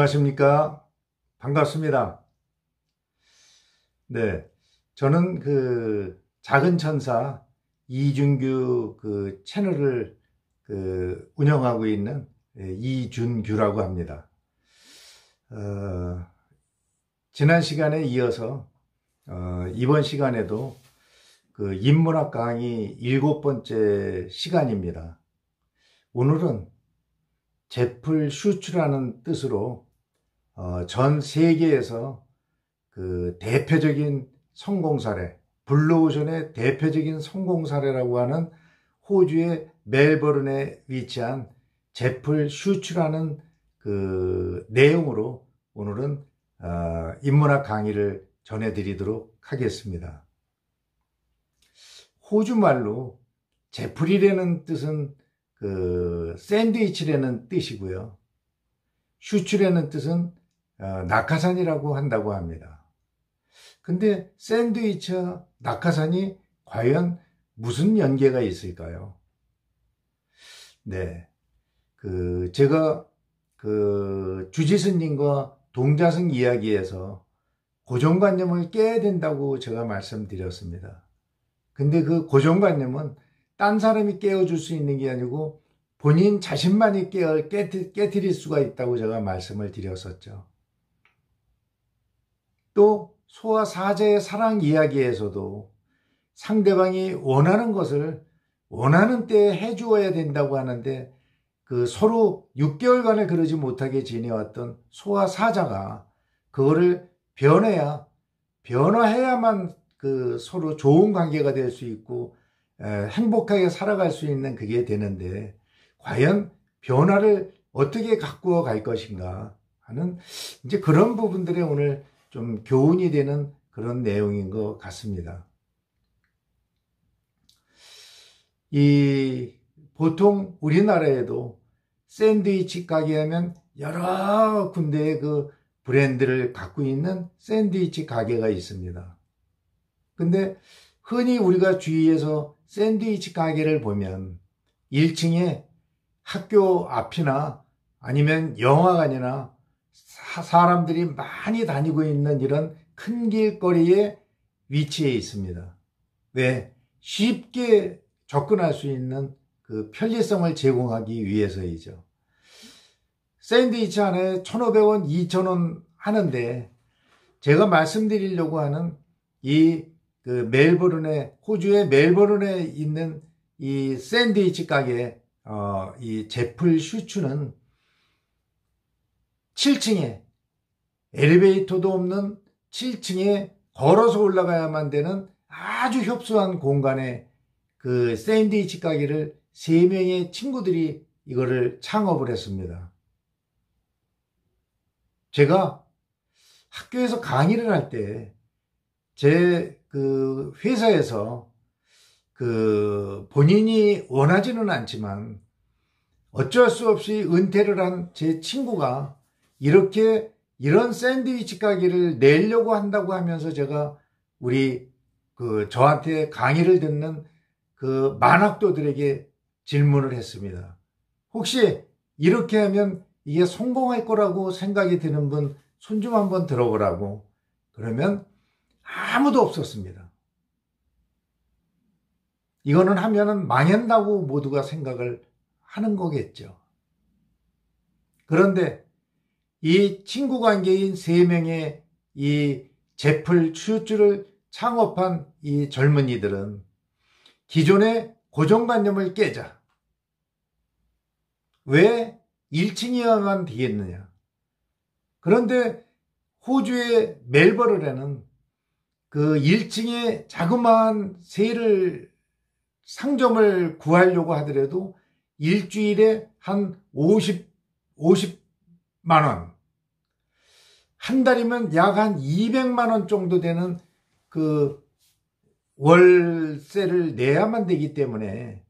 안녕하십니까. 반갑습니다. 네. 저는 그 작은 천사 이준규 그 채널을 운영하고 있는 이준규라고 합니다. 지난 시간에 이어서 이번 시간에도 그 인문학 강의 7번째 시간입니다. 오늘은 제풀 슈츠라는 뜻으로 전 세계에서 그 대표적인 성공 사례, 블루오션의 대표적인 성공 사례라고 하는 호주의 멜버른에 위치한 제풀 슈츠라는 그 내용으로 오늘은 인문학 강의를 전해드리도록 하겠습니다. 호주 말로 제풀이라는 뜻은 그 샌드위치라는 뜻이고요. 슈츠라는 뜻은 낙하산이라고 한다고 합니다. 근데 샌드위치와 낙하산이 과연 무슨 연계가 있을까요? 네. 제가 주지스님과 동자승 이야기에서 고정관념을 깨야 된다고 제가 말씀드렸습니다. 근데 그 고정관념은 딴 사람이 깨워줄 수 있는 게 아니고 본인 자신만이 깨트릴 수가 있다고 제가 말씀을 드렸었죠. 또 소와 사자의 사랑 이야기에서도 상대방이 원하는 것을 원하는 때에 해주어야 된다고 하는데 그 서로 6개월간을 그러지 못하게 지내왔던 소와 사자가 그거를 변화해야만 그 서로 좋은 관계가 될 수 있고 행복하게 살아갈 수 있는 그게 되는데 과연 변화를 어떻게 가꾸어 갈 것인가 하는 이제 그런 부분들에 오늘 좀 교훈이 되는 그런 내용인 것 같습니다. 보통 우리나라에도 샌드위치 가게 하면 여러 군데의 그 브랜드를 갖고 있는 샌드위치 가게가 있습니다. 근데 흔히 우리가 주위에서 샌드위치 가게를 보면 1층에 학교 앞이나 아니면 영화관이나 사람들이 많이 다니고 있는 이런 큰 길거리에 위치해 있습니다. 왜? 쉽게 접근할 수 있는 그 편리성을 제공하기 위해서이죠. 샌드위치 하나에 1,500원, 2,000원 하는데 제가 말씀드리려고 하는 호주의 멜버른에 있는 이 샌드위치 가게, 이 제풀 슈츠는 7층에 엘리베이터도 없는 7층에 걸어서 올라가야만 되는 아주 협소한 공간에 그 샌드위치 가게를 3명의 친구들이 이거를 창업을 했습니다. 제가 학교에서 강의를 할 때 제 그 회사에서 그 본인이 원하지는 않지만 어쩔 수 없이 은퇴를 한 제 친구가 이런 샌드위치 가게를 내려고 한다고 하면서 제가 저한테 강의를 듣는 그 만학도들에게 질문을 했습니다. 혹시 이렇게 하면 이게 성공할 거라고 생각이 드는 분 손 좀 한번 들어보라고. 그러면 아무도 없었습니다. 이거는 하면은 망한다고 모두가 생각을 하는 거겠죠. 그런데 이 친구 관계인 3명의 이 제풀 슈츠를 창업한 이 젊은이들은 기존의 고정관념을 깨자. 왜 1층이어야만 되겠느냐. 그런데 호주의 멜버른에는 그 1층에 자그마한 상점을 구하려고 하더라도 일주일에 한 50만 원, 한 달이면 약 한 200만 원 정도 되는 그 월세를 내야만 되기 때문에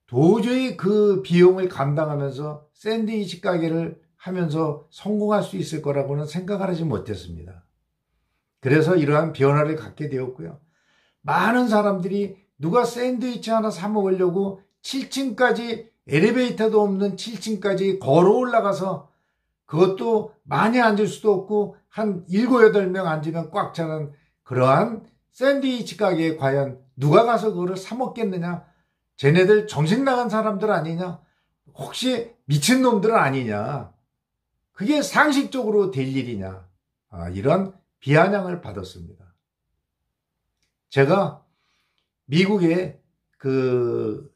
도저히 그 비용을 감당하면서 샌드위치 가게를 하면서 성공할 수 있을 거라고는 생각을 하지 못했습니다. 그래서 이러한 변화를 갖게 되었고요. 많은 사람들이 누가 샌드위치 하나 사 먹으려고 7층까지 엘리베이터도 없는 7층까지 걸어 올라가서 그것도 많이 앉을 수도 없고 한 7, 8명 앉으면 꽉 차는 그러한 샌드위치 가게에 과연 누가 가서 그거를 사 먹겠느냐? 쟤네들 정신 나간 사람들 아니냐? 혹시 미친놈들 아니냐? 그게 상식적으로 될 일이냐? 이런 비아냥을 받았습니다. 제가 미국에 그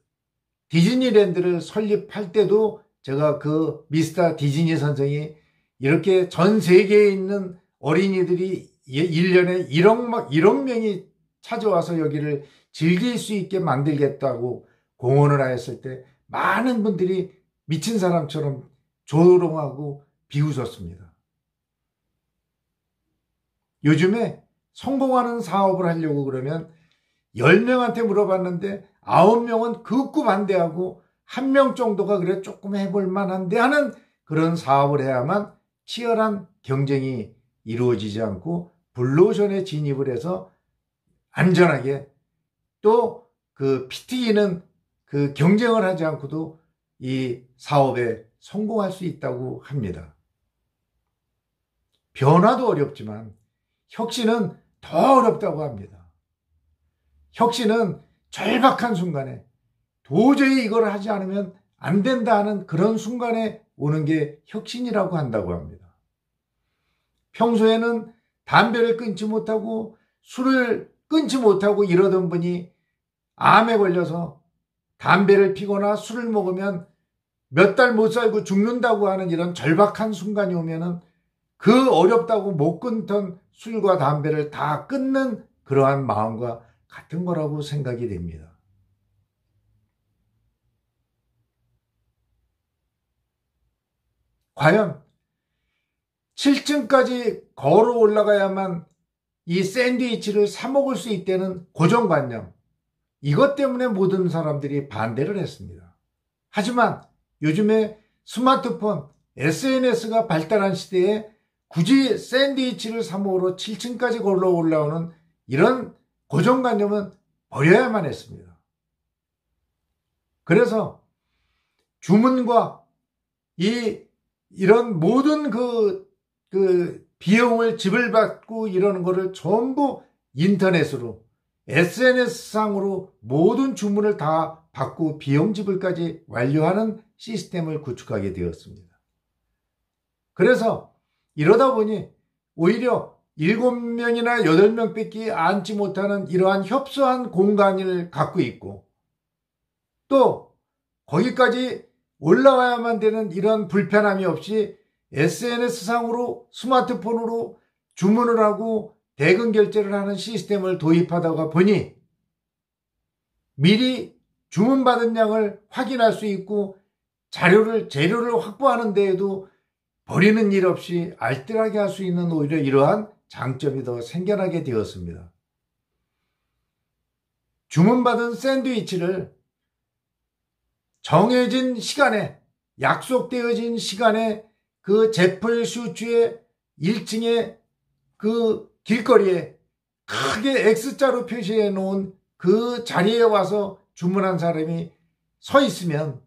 디즈니랜드를 설립할 때도 제가 그 미스터 디즈니 선생이 이렇게 전 세계에 있는 어린이들이 1년에 1억 명이 찾아와서 여기를 즐길 수 있게 만들겠다고 공언을 하였을 때 많은 분들이 미친 사람처럼 조롱하고 비웃었습니다. 요즘에 성공하는 사업을 하려고 그러면 10명한테 물어봤는데 9명은 극구 반대하고 1명 정도가 그래 조금 해볼 만한데 하는 그런 사업을 해야만 치열한 경쟁이 이루어지지 않고 블루오션에 진입을 해서 안전하게 또 그 피 튀기는 그 경쟁을 하지 않고도 이 사업에 성공할 수 있다고 합니다. 변화도 어렵지만 혁신은 더 어렵다고 합니다. 혁신은 절박한 순간에 도저히 이걸 하지 않으면 안 된다 하는 그런 순간에 오는 게 혁신이라고 한다고 합니다. 평소에는 담배를 끊지 못하고 술을 끊지 못하고 이러던 분이 암에 걸려서 담배를 피거나 술을 먹으면 몇 달 못 살고 죽는다고 하는 이런 절박한 순간이 오면은 그 어렵다고 못 끊던 술과 담배를 다 끊는 그러한 마음과 같은 거라고 생각이 됩니다. 과연 7층까지 걸어 올라가야만 이 샌드위치를 사 먹을 수 있다는 고정관념, 이것 때문에 모든 사람들이 반대를 했습니다. 하지만 요즘에 스마트폰, SNS가 발달한 시대에 굳이 샌드위치를 사 먹으러 7층까지 걸어 올라오는 이런 고정관념은 버려야만 했습니다. 그래서 주문과 이런 모든 그 비용을 지불받고 이러는 거를 전부 인터넷으로 SNS상으로 모든 주문을 다 받고 비용 지불까지 완료하는 시스템을 구축하게 되었습니다. 그래서 이러다 보니 오히려 7명이나 8명밖에 앉지 못하는 이러한 협소한 공간을 갖고 있고 또 거기까지 올라와야만 되는 이런 불편함이 없이 SNS상으로 스마트폰으로 주문을 하고 대금 결제를 하는 시스템을 도입하다가 보니 미리 주문받은 양을 확인할 수 있고 재료를 확보하는 데에도 버리는 일 없이 알뜰하게 할 수 있는 오히려 이러한 장점이 더 생겨나게 되었습니다. 주문받은 샌드위치를 정해진 시간에 약속되어진 시간에 그 제플 슈츠의 1층에 그 길거리에 크게 X자로 표시해 놓은 그 자리에 와서 주문한 사람이 서 있으면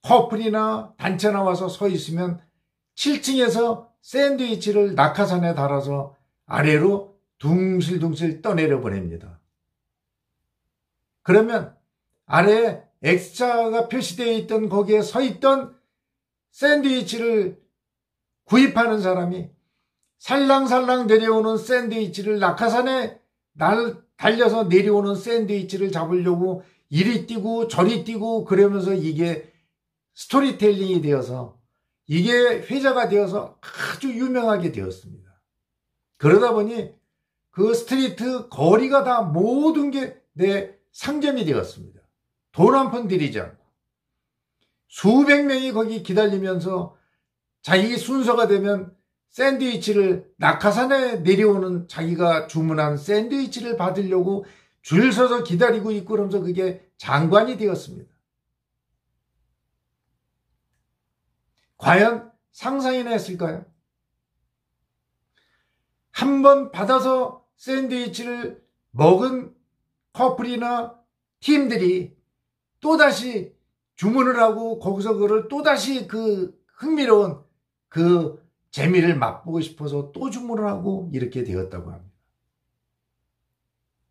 커플이나 단체나 와서 서 있으면 7층에서 샌드위치를 낙하산에 달아서 아래로 둥실둥실 떠내려 보냅니다. 그러면 아래에 X자가 표시되어 있던 거기에 서 있던 샌드위치를 구입하는 사람이 살랑살랑 내려오는 샌드위치를 낙하산에 달려서 내려오는 샌드위치를 잡으려고 이리 뛰고 저리 뛰고 그러면서 이게 스토리텔링이 되어서 이게 회자가 되어서 아주 유명하게 되었습니다. 그러다 보니 그 스트리트 거리가 다 모든 게 내 상점이 되었습니다. 돈 한 푼 들이지 않고 수백 명이 거기 기다리면서 자기 순서가 되면 샌드위치를 낙하산에 내려오는 자기가 주문한 샌드위치를 받으려고 줄 서서 기다리고 있고 그러면서 그게 장관이 되었습니다. 과연 상상이나 했을까요? 한 번 받아서 샌드위치를 먹은 커플이나 팀들이 또다시 주문을 하고 거기서 그걸 또다시 그 흥미로운 그 재미를 맛보고 싶어서 또 주문을 하고 이렇게 되었다고 합니다.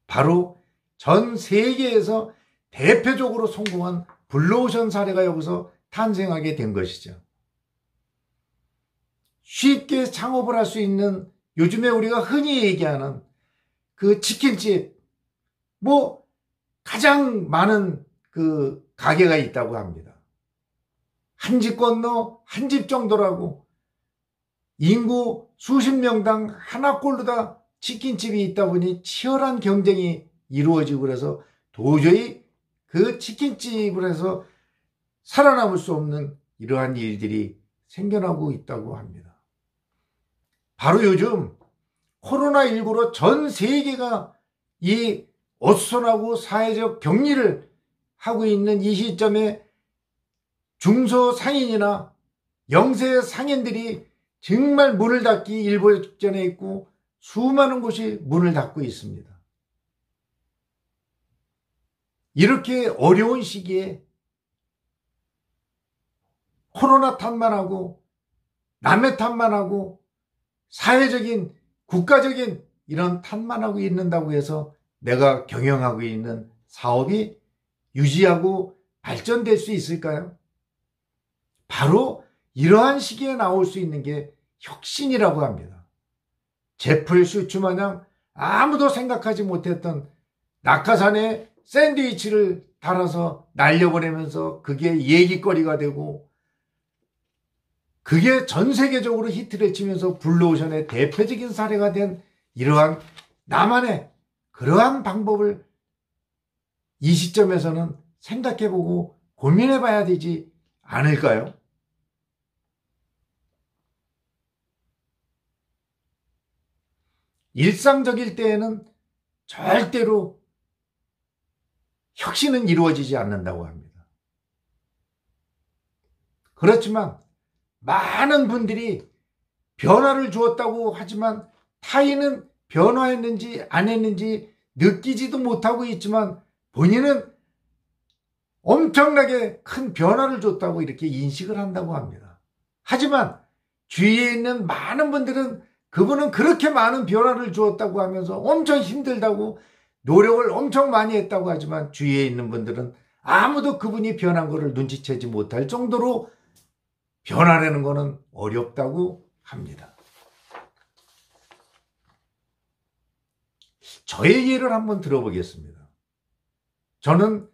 바로 전 세계에서 대표적으로 성공한 블루오션 사례가 여기서 탄생하게 된 것이죠. 쉽게 창업을 할 수 있는 요즘에 우리가 흔히 얘기하는 그 치킨집, 뭐 가장 많은 그 가게가 있다고 합니다. 한 집 건너 한 집 정도라고, 인구 수십 명당 하나꼴로 다 치킨집이 있다 보니 치열한 경쟁이 이루어지고, 그래서 도저히 그 치킨집을 해서 살아남을 수 없는 이러한 일들이 생겨나고 있다고 합니다. 바로 요즘 코로나19로 전 세계가 이 어수선하고 사회적 격리를 하고 있는 이 시점에 중소상인이나 영세상인들이 정말 문을 닫기 일보 직전에 있고 수많은 곳이 문을 닫고 있습니다. 이렇게 어려운 시기에 코로나 탓만 하고 남의 탓만 하고 사회적인 국가적인 이런 탓만 하고 있는다고 해서 내가 경영하고 있는 사업이 유지하고 발전될 수 있을까요? 바로 이러한 시기에 나올 수 있는 게 혁신이라고 합니다. 제플 슈츠 마냥 아무도 생각하지 못했던 낙하산에 샌드위치를 달아서 날려보내면서 그게 얘기거리가 되고, 그게 전 세계적으로 히트를 치면서 블루오션의 대표적인 사례가 된 이러한 나만의 그러한 방법을 이 시점에서는 생각해보고 고민해봐야 되지 않을까요? 일상적일 때에는 절대로 혁신은 이루어지지 않는다고 합니다. 그렇지만 많은 분들이 변화를 주었다고 하지만 타인은 변화했는지 안 했는지 느끼지도 못하고 있지만 본인은 엄청나게 큰 변화를 줬다고 이렇게 인식을 한다고 합니다. 하지만 주위에 있는 많은 분들은 그분은 그렇게 많은 변화를 주었다고 하면서 엄청 힘들다고 노력을 엄청 많이 했다고 하지만 주위에 있는 분들은 아무도 그분이 변한 것을 눈치채지 못할 정도로 변화라는 것은 어렵다고 합니다. 저의 예를 한번 들어보겠습니다. 저는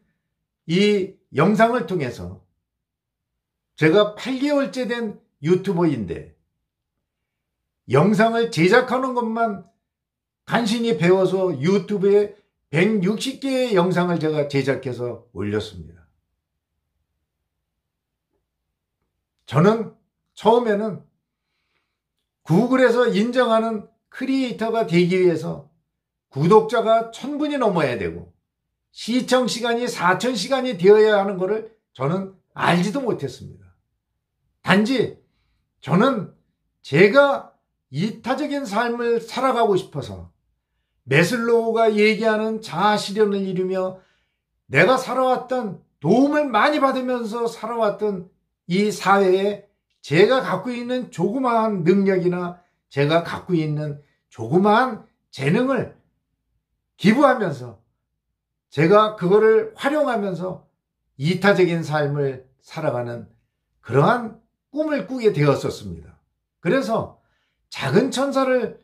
이 영상을 통해서 제가 8개월째 된 유튜버인데 영상을 제작하는 것만 간신히 배워서 유튜브에 160개의 영상을 제가 제작해서 올렸습니다. 저는 처음에는 구글에서 인정하는 크리에이터가 되기 위해서 구독자가 1000분이 넘어야 되고 시청 시간이 4000시간이 되어야 하는 것을 저는 알지도 못했습니다. 단지 저는 제가 이타적인 삶을 살아가고 싶어서 매슬로우가 얘기하는 자아실현을 이루며 내가 살아왔던, 도움을 많이 받으면서 살아왔던 이 사회에 제가 갖고 있는 조그마한 능력이나 제가 갖고 있는 조그마한 재능을 기부하면서 제가 그거를 활용하면서 이타적인 삶을 살아가는 그러한 꿈을 꾸게 되었었습니다. 그래서 작은 천사를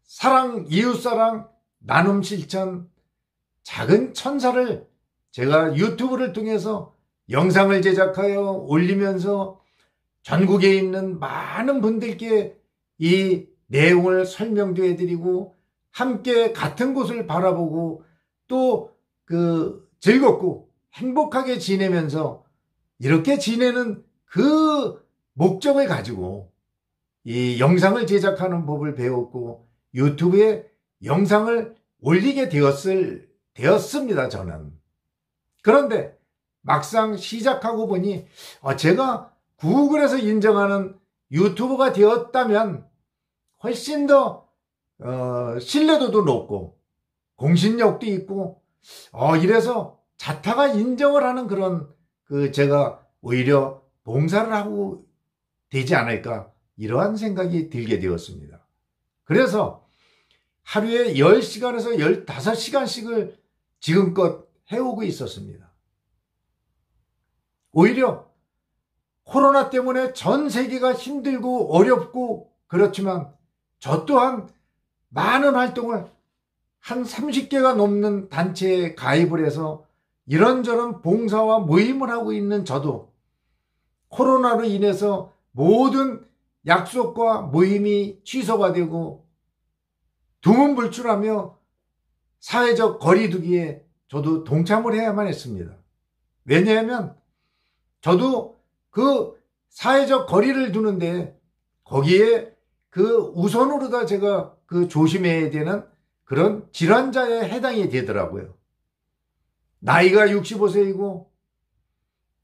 사랑, 이웃사랑, 나눔 실천, 작은 천사를 제가 유튜브를 통해서 영상을 제작하여 올리면서 전국에 있는 많은 분들께 이 내용을 설명도 해드리고 함께 같은 곳을 바라보고 또 즐겁고 행복하게 지내면서 이렇게 지내는 그 목적을 가지고 이 영상을 제작하는 법을 배웠고 유튜브에 영상을 올리게 되었습니다. 저는. 그런데 막상 시작하고 보니 제가 구글에서 인정하는 유튜버가 되었다면 훨씬 더 신뢰도도 높고 공신력도 있고 이래서 자타가 인정을 하는 그런 제가 오히려 봉사를 하고 되지 않을까 이러한 생각이 들게 되었습니다. 그래서 하루에 10시간에서 15시간씩을 지금껏 해오고 있었습니다. 오히려 코로나 때문에 전 세계가 힘들고 어렵고 그렇지만 저 또한 많은 활동을 한 30개가 넘는 단체에 가입을 해서 이런저런 봉사와 모임을 하고 있는 저도 코로나로 인해서 모든 약속과 모임이 취소가 되고 두문불출하며 사회적 거리두기에 저도 동참을 해야만 했습니다. 왜냐하면 저도 그 사회적 거리를 두는데 거기에 그 우선으로다 제가 그 조심해야 되는 그런 질환자에 해당이 되더라고요. 나이가 65세이고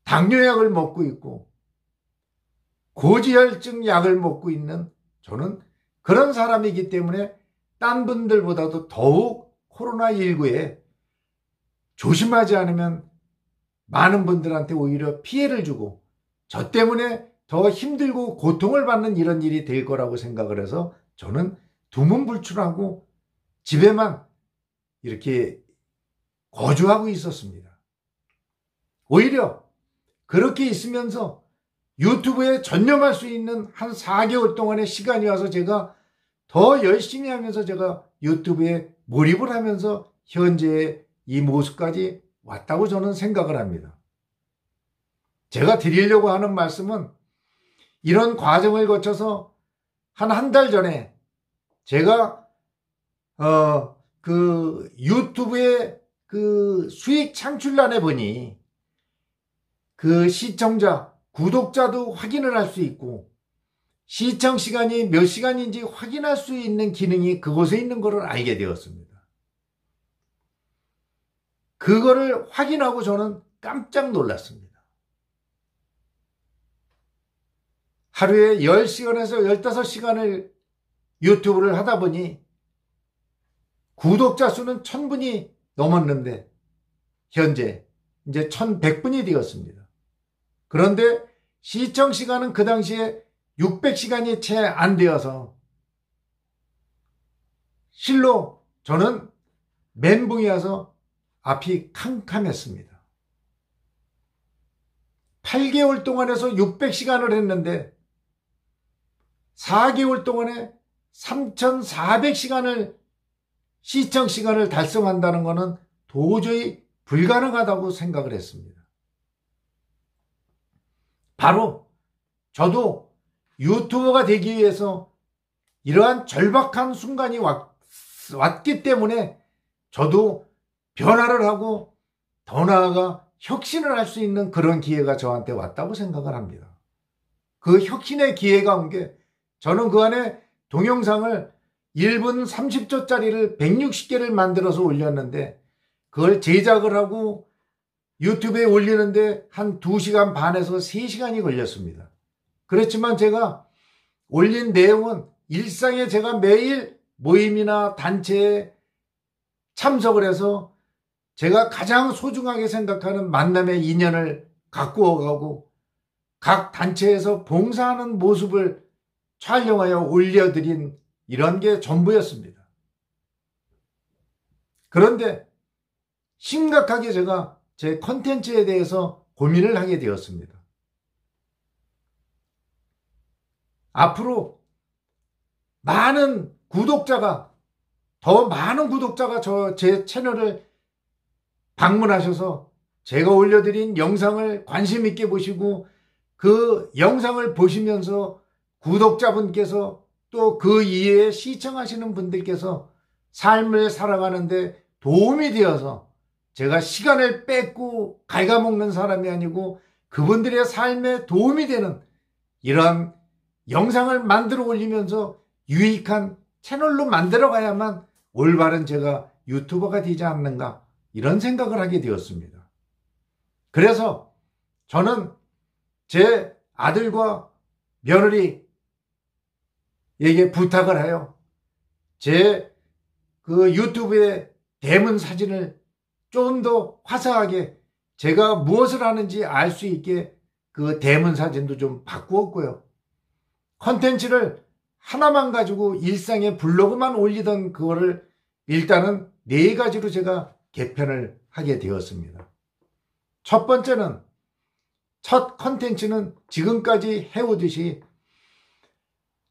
당뇨약을 먹고 있고 고지혈증 약을 먹고 있는 저는 그런 사람이기 때문에 딴 분들보다도 더욱 코로나19에 조심하지 않으면 많은 분들한테 오히려 피해를 주고 저 때문에 더 힘들고 고통을 받는 이런 일이 될 거라고 생각을 해서 저는 두문불출하고 집에만 이렇게 거주하고 있었습니다. 오히려 그렇게 있으면서 유튜브에 전념할 수 있는 한 4개월 동안의 시간이 와서 제가 더 열심히 하면서 제가 유튜브에 몰입을 하면서 현재의 이 모습까지 왔다고 저는 생각을 합니다. 제가 드리려고 하는 말씀은 이런 과정을 거쳐서 한 달 전에 제가 그 유튜브의 그 수익 창출란에 보니 그 시청자, 구독자도 확인을 할 수 있고 시청 시간이 몇 시간인지 확인할 수 있는 기능이 그곳에 있는 것을 알게 되었습니다. 그거를 확인하고 저는 깜짝 놀랐습니다. 하루에 10시간에서 15시간을 유튜브를 하다 보니 구독자 수는 1000분이 넘었는데 현재 이제 1100분이 되었습니다. 그런데 시청 시간은 그 당시에 600시간이 채 안 되어서 실로 저는 멘붕이 와서 앞이 캄캄했습니다. 8개월 동안에서 600시간을 했는데 4개월 동안에 3400시간을 시청 시간을 달성한다는 것은 도저히 불가능하다고 생각을 했습니다. 바로 저도 유튜버가 되기 위해서 이러한 절박한 순간이 왔기 때문에 저도 변화를 하고 더 나아가 혁신을 할 수 있는 그런 기회가 저한테 왔다고 생각을 합니다. 그 혁신의 기회가 온 게 저는 그 안에 동영상을 1분 30초짜리를 160개를 만들어서 올렸는데 그걸 제작을 하고 유튜브에 올리는데 한 2시간 반에서 3시간이 걸렸습니다. 그렇지만 제가 올린 내용은 일상에 제가 매일 모임이나 단체에 참석을 해서 제가 가장 소중하게 생각하는 만남의 인연을 갖고 가고 각 단체에서 봉사하는 모습을 촬영하여 올려드린 이런 게 전부였습니다. 그런데 심각하게 제가 제 컨텐츠에 대해서 고민을 하게 되었습니다. 앞으로 더 많은 구독자가 제 채널을 방문하셔서 제가 올려드린 영상을 관심 있게 보시고 그 영상을 보시면서 구독자분께서 또 그 이외에 시청하시는 분들께서 삶을 살아가는데 도움이 되어서 제가 시간을 뺏고 갉아먹는 사람이 아니고 그분들의 삶에 도움이 되는 이런 영상을 만들어 올리면서 유익한 채널로 만들어 가야만 올바른 제가 유튜버가 되지 않는가 이런 생각을 하게 되었습니다. 그래서 저는 제 아들과 며느리에게 부탁을 하여 제 그 유튜브의 대문 사진을 좀 더 화사하게 제가 무엇을 하는지 알 수 있게 그 대문 사진도 좀 바꾸었고요. 컨텐츠를 하나만 가지고 일상의 블로그만 올리던 그거를 일단은 4가지로 제가 개편을 하게 되었습니다. 첫 번째는, 첫 컨텐츠는 지금까지 해오듯이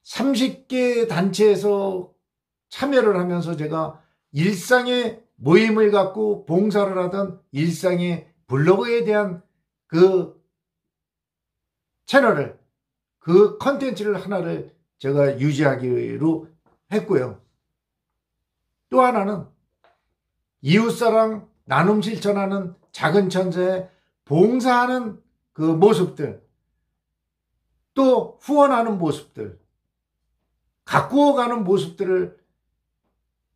30개 단체에서 참여를 하면서 제가 일상의 모임을 갖고 봉사를 하던 일상의 블로그에 대한 그 채널을, 그 컨텐츠를 하나를 제가 유지하기로 했고요. 또 하나는 이웃사랑 나눔 실천하는 작은 천사에 봉사하는 그 모습들, 또 후원하는 모습들, 가꾸어가는 모습들을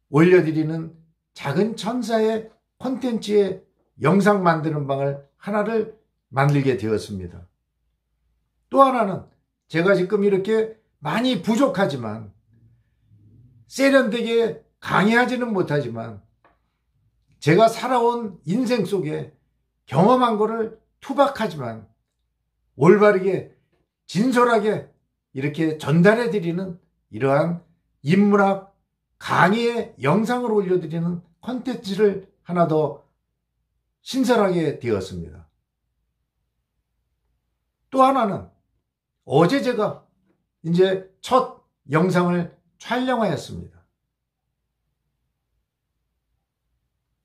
올려드리는 작은 천사의 콘텐츠의 영상 만드는 방을 하나를 만들게 되었습니다. 또 하나는 제가 지금 이렇게 많이 부족하지만, 세련되게 강의하지는 못하지만 제가 살아온 인생 속에 경험한 거를 투박하지만 올바르게 진솔하게 이렇게 전달해 드리는 이러한 인문학 강의의 영상을 올려드리는 콘텐츠를 하나 더 신설하게 되었습니다. 또 하나는 어제 제가 이제 첫 영상을 촬영하였습니다.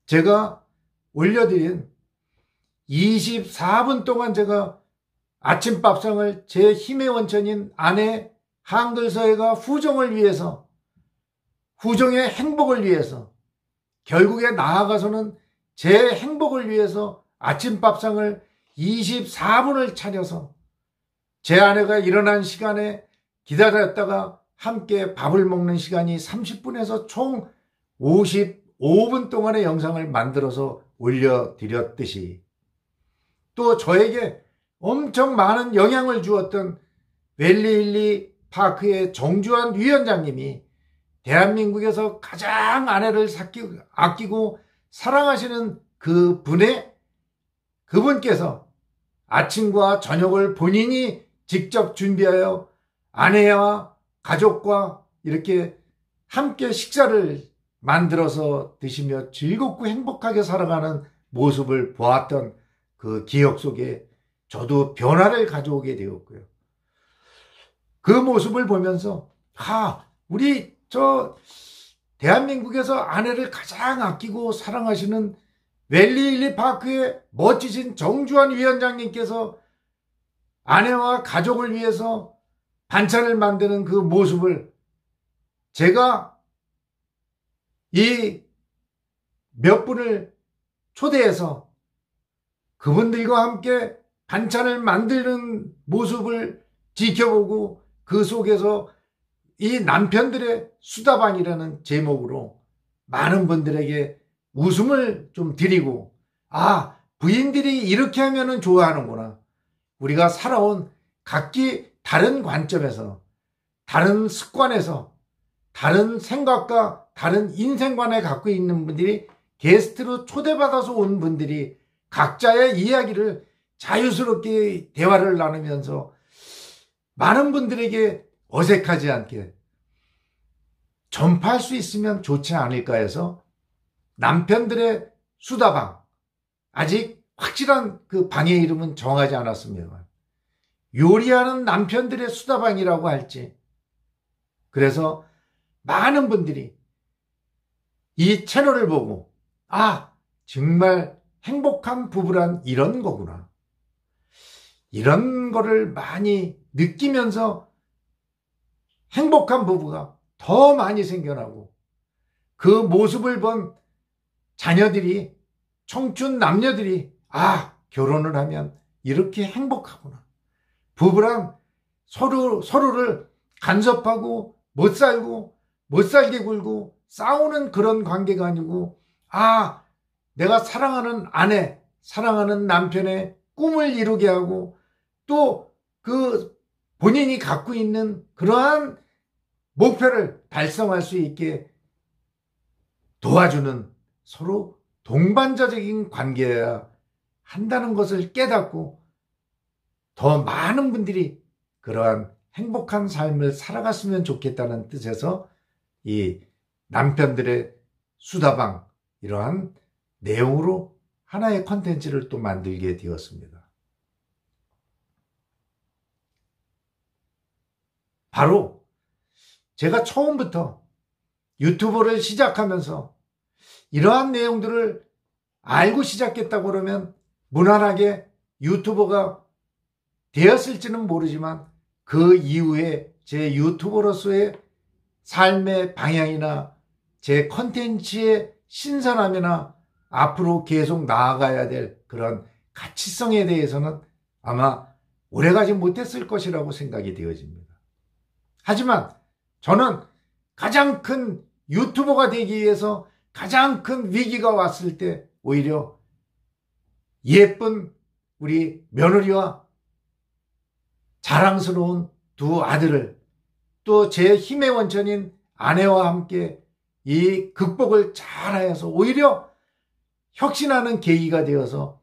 제가 올려드린 24분 동안 제가 아침밥상을 제 힘의 원천인 아내 한글서예가 후정을 위해서, 후정의 행복을 위해서, 결국에 나아가서는 제 행복을 위해서 아침밥상을 24분을 차려서 제 아내가 일어난 시간에 기다렸다가 함께 밥을 먹는 시간이 30분에서 총 55분 동안의 영상을 만들어서 올려드렸듯이, 또 저에게 엄청 많은 영향을 주었던 웰리힐리 파크의 정주환 위원장님이 대한민국에서 가장 아내를 아끼고 사랑하시는 그분께서 아침과 저녁을 본인이 직접 준비하여 아내와 가족과 이렇게 함께 식사를 만들어서 드시며 즐겁고 행복하게 살아가는 모습을 보았던 그 기억 속에 저도 변화를 가져오게 되었고요. 그 모습을 보면서 우리 대한민국에서 아내를 가장 아끼고 사랑하시는 웰리힐리 파크의 멋지신 정주환 위원장님께서 아내와 가족을 위해서 반찬을 만드는 그 모습을 제가 이 몇 분을 초대해서 그분들과 함께 반찬을 만드는 모습을 지켜보고 그 속에서 이 남편들의 수다방이라는 제목으로 많은 분들에게 웃음을 좀 드리고, 부인들이 이렇게 하면은 좋아하는구나. 우리가 살아온 각기 다른 관점에서, 다른 습관에서, 다른 생각과 다른 인생관을 갖고 있는 분들이, 게스트로 초대받아서 온 분들이 각자의 이야기를 자유스럽게 대화를 나누면서 많은 분들에게 어색하지 않게 전파할 수 있으면 좋지 않을까 해서 남편들의 수다방, 아직 확실한 그 방의 이름은 정하지 않았습니다. 요리하는 남편들의 수다방이라고 할지. 그래서 많은 분들이 이 채널을 보고 정말 행복한 부부란 이런 거구나, 이런 거를 많이 느끼면서 행복한 부부가 더 많이 생겨나고, 그 모습을 본 자녀들이, 청춘 남녀들이 결혼을 하면 이렇게 행복하구나, 부부랑 서로를 간섭하고 못 살게 굴고 싸우는 그런 관계가 아니고, 내가 사랑하는 아내, 사랑하는 남편의 꿈을 이루게 하고, 또 그 본인이 갖고 있는 그러한 목표를 달성할 수 있게 도와주는, 서로 동반자적인 관계여야 한다는 것을 깨닫고 더 많은 분들이 그러한 행복한 삶을 살아갔으면 좋겠다는 뜻에서 이 남편들의 수다방 이러한 내용으로 하나의 컨텐츠를 또 만들게 되었습니다. 바로 제가 처음부터 유튜브를 시작하면서 이러한 내용들을 알고 시작했다고 그러면 무난하게 유튜버가 되었을지는 모르지만 그 이후에 제 유튜버로서의 삶의 방향이나 제 컨텐츠의 신선함이나 앞으로 계속 나아가야 될 그런 가치성에 대해서는 아마 오래가지 못했을 것이라고 생각이 되어집니다. 하지만 저는 가장 큰 유튜버가 되기 위해서 가장 큰 위기가 왔을 때 오히려 예쁜 우리 며느리와 자랑스러운 두 아들을 또 제 힘의 원천인 아내와 함께 이 극복을 잘하여서 오히려 혁신하는 계기가 되어서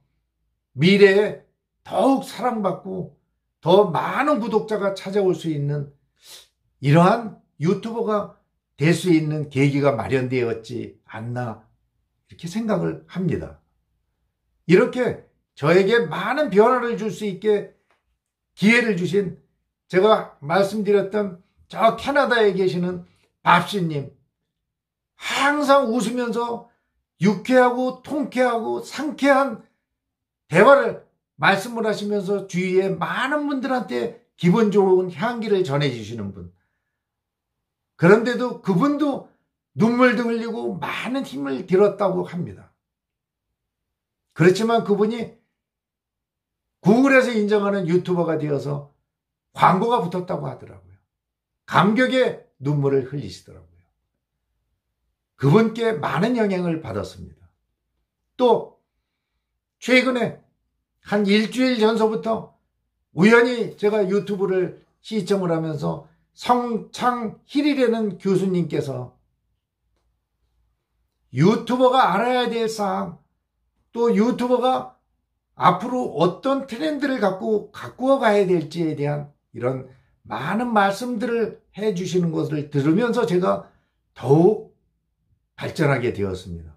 미래에 더욱 사랑받고 더 많은 구독자가 찾아올 수 있는 이러한 유튜버가 될 수 있는 계기가 마련되었지 않나 이렇게 생각을 합니다. 이렇게 저에게 많은 변화를 줄 수 있게 기회를 주신 제가 말씀드렸던 저 캐나다에 계시는 밥씨님, 항상 웃으면서 유쾌하고 통쾌하고 상쾌한 대화를 말씀을 하시면서 주위에 많은 분들한테 기분 좋은 향기를 전해주시는 분. 그런데도 그분도 눈물도 흘리고 많은 힘을 들었다고 합니다. 그렇지만 그분이 구글에서 인정하는 유튜버가 되어서 광고가 붙었다고 하더라고요. 감격의 눈물을 흘리시더라고요. 그분께 많은 영향을 받았습니다. 또 최근에 한 일주일 전서부터 우연히 제가 유튜브를 시청을 하면서 성창힐이라는 교수님께서 유튜버가 알아야 될 사항, 또 유튜버가 앞으로 어떤 트렌드를 갖고 가야 될지에 대한 이런 많은 말씀들을 해주시는 것을 들으면서 제가 더욱 발전하게 되었습니다.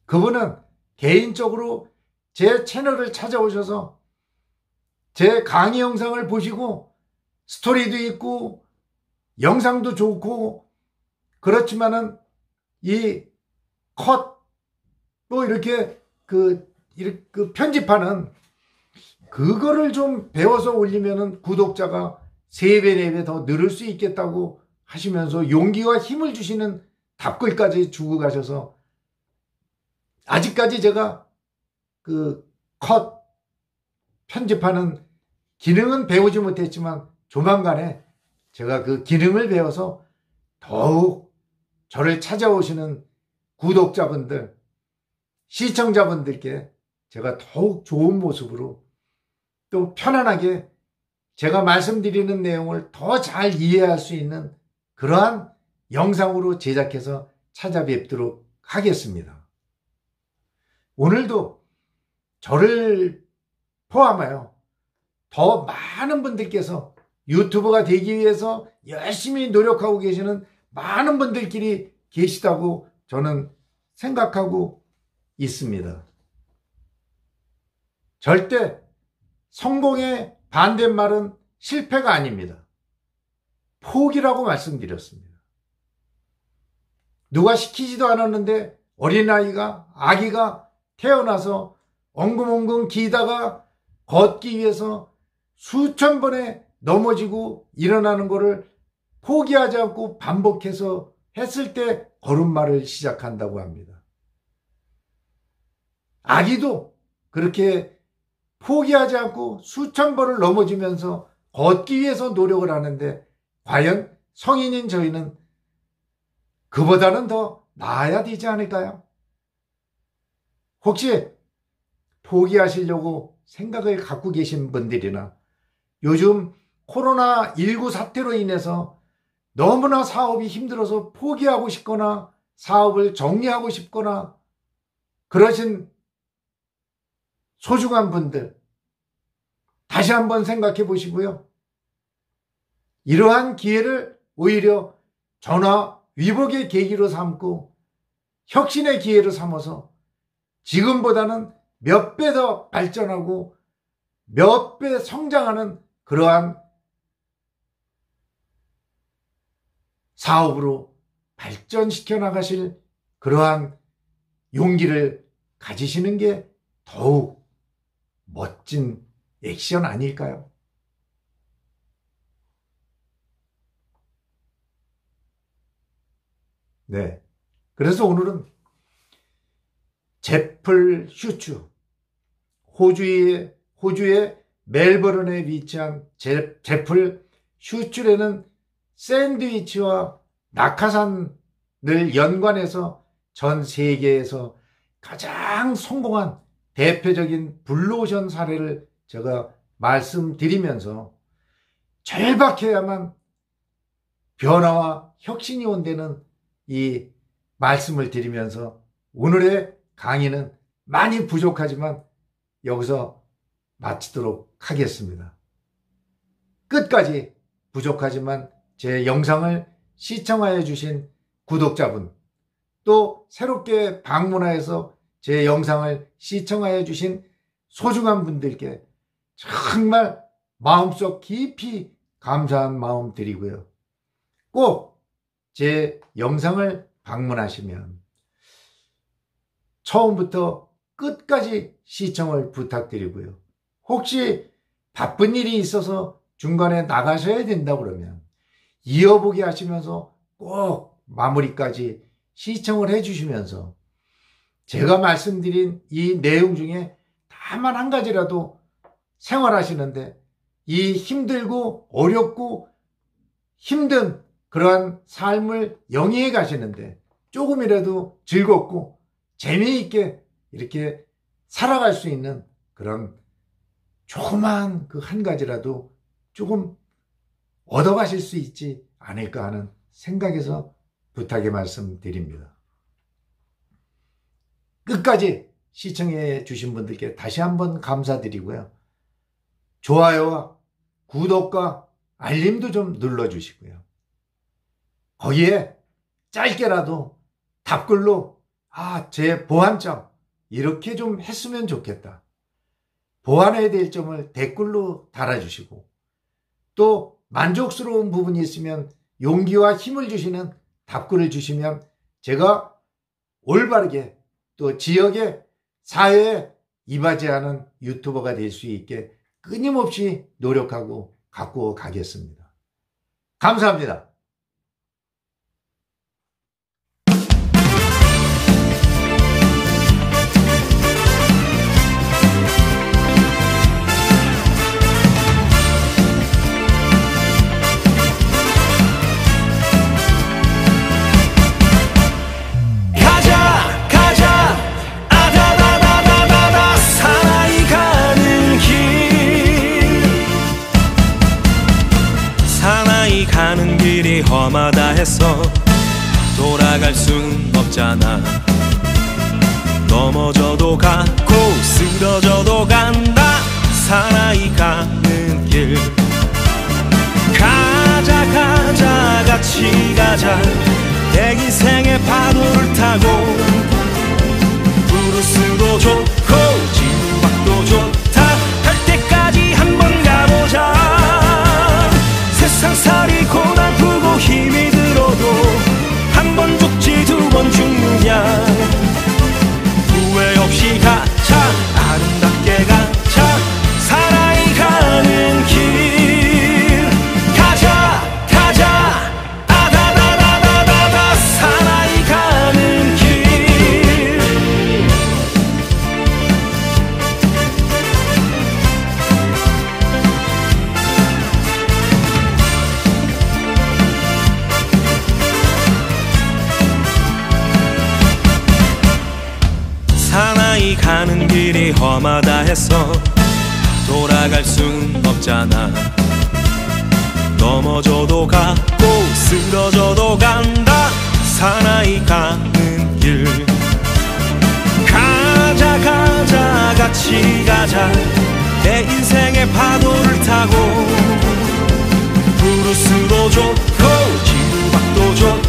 그분은 개인적으로 제 채널을 찾아오셔서 제 강의 영상을 보시고 스토리도 있고 영상도 좋고 그렇지만은 이 컷 또 이렇게 그 편집하는 그거를 좀 배워서 올리면은 구독자가 3배, 4배 더 늘을 수 있겠다고 하시면서 용기와 힘을 주시는 답글까지 주고 가셔서 아직까지 제가 그 컷 편집하는 기능은 배우지 못했지만 조만간에 제가 그 기능을 배워서 더욱 저를 찾아오시는 구독자분들, 시청자분들께 제가 더욱 좋은 모습으로 또 편안하게 제가 말씀드리는 내용을 더 잘 이해할 수 있는 그러한 영상으로 제작해서 찾아뵙도록 하겠습니다. 오늘도 저를 포함하여 더 많은 분들께서 유튜버가 되기 위해서 열심히 노력하고 계시는 많은 분들끼리 계시다고 저는 생각하고 있습니다. 절대 성공의 반대말은 실패가 아닙니다. 포기라고 말씀드렸습니다. 누가 시키지도 않았는데 어린아이가, 아기가 태어나서 엉금엉금 기다가 걷기 위해서 수천 번에 넘어지고 일어나는 것을 포기하지 않고 반복해서 했을 때 걸음마를 시작한다고 합니다. 아기도 그렇게 포기하지 않고 수천 번을 넘어지면서 걷기 위해서 노력을 하는데 과연 성인인 저희는 그보다는 더 나아야 되지 않을까요? 혹시 포기하시려고 생각을 갖고 계신 분들이나 요즘 코로나19 사태로 인해서 너무나 사업이 힘들어서 포기하고 싶거나 사업을 정리하고 싶거나 그러신 소중한 분들 다시 한번 생각해 보시고요. 이러한 기회를 오히려 전화 위복의 계기로 삼고 혁신의 기회로 삼아서 지금보다는 몇 배 더 발전하고 몇 배 성장하는 그러한 사업으로 발전시켜 나가실 그러한 용기를 가지시는 게 더욱 멋진 액션 아닐까요? 네. 그래서 오늘은 제플 슈츠, 호주의 멜버른에 위치한 제플 슈츠라는 샌드위치와 낙하산을 연관해서 전 세계에서 가장 성공한 대표적인 블루오션 사례를 제가 말씀드리면서 절박해야만 변화와 혁신이 온다는 이 말씀을 드리면서 오늘의 강의는 많이 부족하지만 여기서 마치도록 하겠습니다. 끝까지 부족하지만 제 영상을 시청하여 주신 구독자분, 또 새롭게 방문하여서 제 영상을 시청하여 주신 소중한 분들께 정말 마음속 깊이 감사한 마음 드리고요. 꼭 제 영상을 방문하시면 처음부터 끝까지 시청을 부탁드리고요. 혹시 바쁜 일이 있어서 중간에 나가셔야 된다 그러면 이어보기 하시면서 꼭 마무리까지 시청을 해주시면서 제가 말씀드린 이 내용 중에 다만 한 가지라도 생활하시는데 이 힘들고 어렵고 힘든 그러한 삶을 영위해 가시는데 조금이라도 즐겁고 재미있게 이렇게 살아갈 수 있는 그런 조그만 그 한 가지라도 조금 얻어가실 수 있지 않을까 하는 생각에서 부탁의 말씀드립니다. 끝까지 시청해 주신 분들께 다시 한번 감사드리고요. 좋아요와 구독과 알림도 좀 눌러주시고요. 거기에 짧게라도 답글로 제 보완점 이렇게 좀 했으면 좋겠다. 보완해야 될 점을 댓글로 달아주시고 또 만족스러운 부분이 있으면 용기와 힘을 주시는 답글을 주시면 제가 올바르게 또 지역의 사회에 이바지하는 유튜버가 될 수 있게 끊임없이 노력하고 갖고 가겠습니다. 감사합니다. 가는 길이 험하다 해서 돌아갈 순 없잖아. 넘어져도 가고 쓰러져도 간다. 사나이 가는 길 가자 가자 같이 가자. 내 인생의 파도를 타고 브루스도 좋고 진박도 좋다. 갈 때까지 한번 가보자. 세상살이 고달프고 힘이 들어도 한 번 죽지 두 번 죽느냐. 후회 없이 가자. 아름답게 가자. 사나이 가는 길 가자 가자. 아다다다다다다 사나이 가는 길. 사나이 가는 길이 험하다 해서 돌아갈 순 없잖아. 넘어져도 가고 쓰러져도 간다. 사나이 가는 길 가자 가자 같이 가자. 내 인생의 파도를 타고 소스도 좋고 지박도 좋고